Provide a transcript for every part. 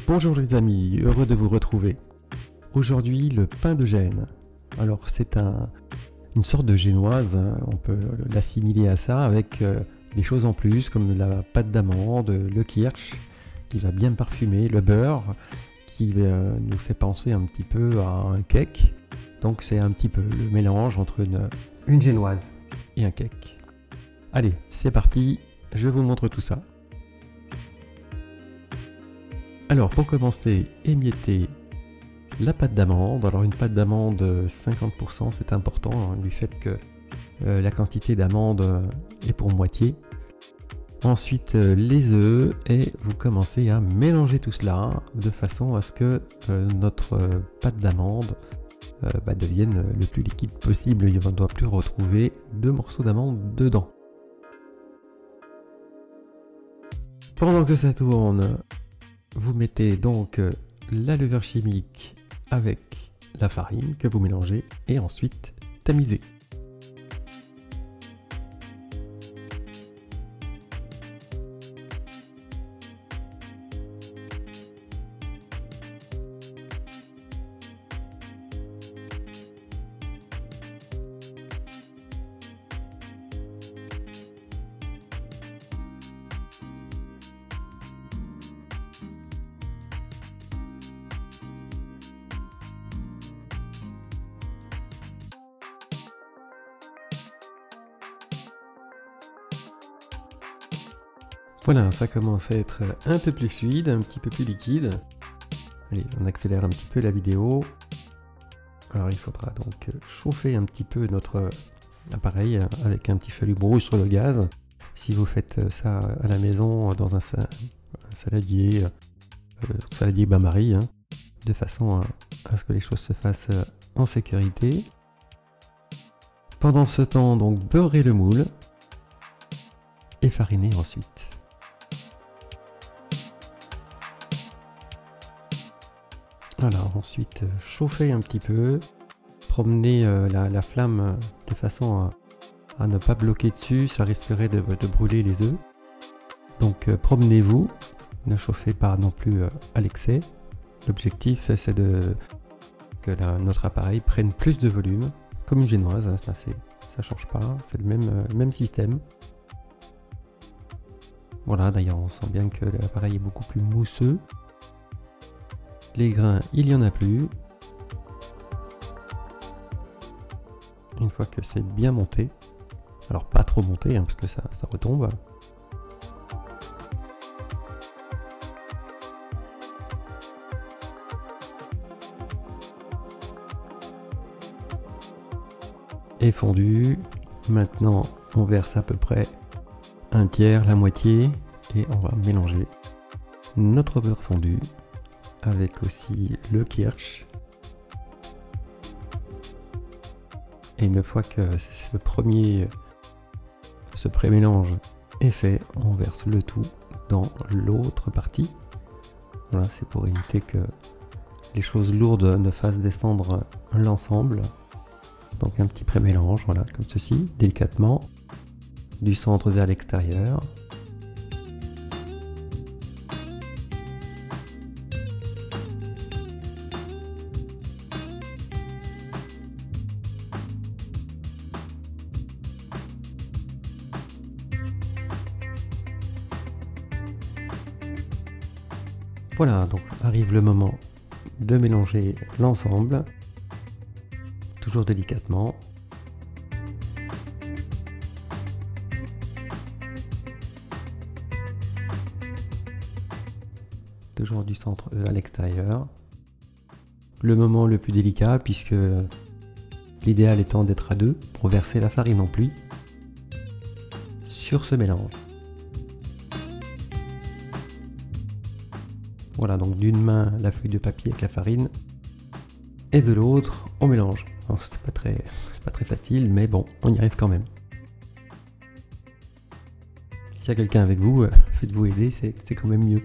Bonjour les amis, heureux de vous retrouver. Aujourd'hui, le pain de Gênes. Alors c'est une sorte de génoise, hein. On peut l'assimiler à ça avec des choses en plus comme la pâte d'amande, le kirsch qui va bien parfumer, le beurre qui nous fait penser un petit peu à un cake. Donc c'est un petit peu le mélange entre une génoise et un cake. Allez, c'est parti, je vous montre tout ça. Alors pour commencer, émiettez la pâte d'amande. Alors une pâte d'amande 50%, c'est important, hein, du fait que la quantité d'amande est pour moitié. Ensuite les œufs et vous commencez à mélanger tout cela de façon à ce que notre pâte d'amande devienne le plus liquide possible. Il ne doit plus retrouver de morceaux d'amande dedans. Pendant que ça tourne, vous mettez donc la levure chimique avec la farine que vous mélangez et ensuite tamisez. Voilà, ça commence à être un peu plus fluide, un petit peu plus liquide. Allez, on accélère un petit peu la vidéo. Alors il faudra donc chauffer un petit peu notre appareil avec un petit chalumeau sur le gaz. Si vous faites ça à la maison dans un saladier, bain-marie, hein, de façon à ce que les choses se fassent en sécurité. Pendant ce temps, donc beurrez le moule et farinez ensuite. Alors ensuite chauffez un petit peu, promenez la flamme de façon à ne pas bloquer dessus, ça risquerait de brûler les œufs. Donc promenez-vous, ne chauffez pas non plus à l'excès. L'objectif c'est que notre appareil prenne plus de volume, comme une génoise, hein, ça change pas, c'est le même système. Voilà, d'ailleurs on sent bien que l'appareil est beaucoup plus mousseux. Les grains, il n'y en a plus. Une fois que c'est bien monté, alors pas trop monté hein, parce que ça retombe. Et fondu. Maintenant, on verse à peu près un tiers, la moitié, et on va mélanger notre beurre fondu avec aussi le kirsch. Et une fois que ce pré-mélange est fait, on verse le tout dans l'autre partie. Voilà, c'est pour éviter que les choses lourdes ne fassent descendre l'ensemble. Donc un petit pré-mélange, voilà, comme ceci, délicatement, du centre vers l'extérieur. Voilà, donc arrive le moment de mélanger l'ensemble, toujours délicatement. Toujours du centre à l'extérieur. Le moment le plus délicat puisque l'idéal étant d'être à deux pour verser la farine en pluie sur ce mélange. Voilà, donc d'une main la feuille de papier avec la farine et de l'autre on mélange. Alors c'est pas très facile, mais bon, on y arrive quand même. S'il y a quelqu'un avec vous, faites-vous aider, c'est quand même mieux.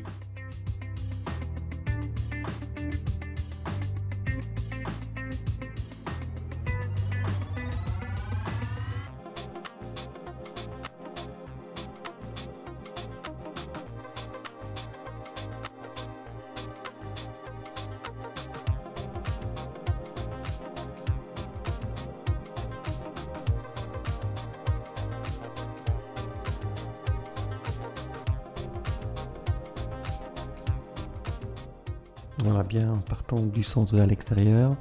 Voilà, bien en partant du centre à l'extérieur.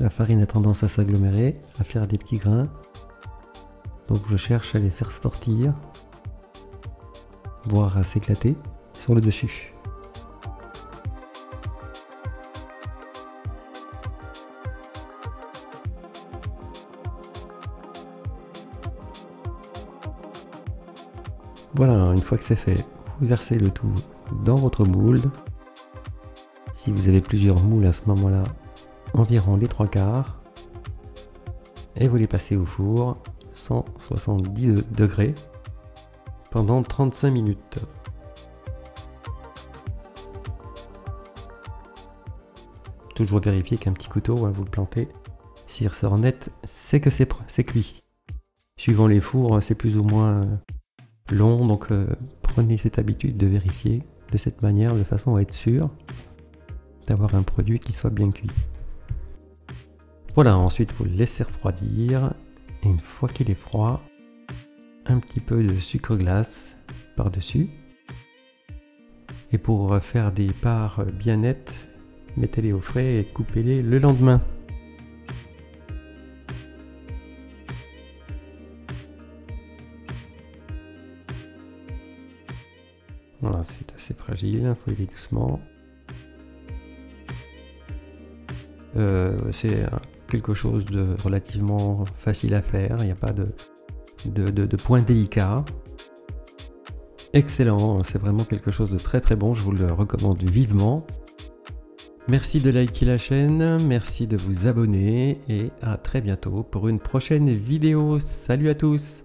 La farine a tendance à s'agglomérer, à faire des petits grains. Donc je cherche à les faire sortir, voire à s'éclater sur le dessus. Voilà, une fois que c'est fait, vous versez le tout dans votre moule. Si vous avez plusieurs moules à ce moment-là, environ les 3/4. Et vous les passez au four, 170 degrés, pendant 35 minutes. Toujours vérifier qu'un petit couteau, vous le plantez. S'il ressort net, c'est que c'est cuit. Suivant les fours, c'est plus ou moins long, donc prenez cette habitude de vérifier de cette manière, de façon à être sûr d'avoir un produit qui soit bien cuit. Voilà, ensuite vous le laissez refroidir, et une fois qu'il est froid, un petit peu de sucre glace par-dessus. Et pour faire des parts bien nettes, mettez-les au frais et coupez-les le lendemain. Voilà, c'est assez fragile, il faut y aller doucement. C'est quelque chose de relativement facile à faire, il n'y a pas de point délicat. Excellent, c'est vraiment quelque chose de très très bon, je vous le recommande vivement. Merci de liker la chaîne, merci de vous abonner et à très bientôt pour une prochaine vidéo. Salut à tous!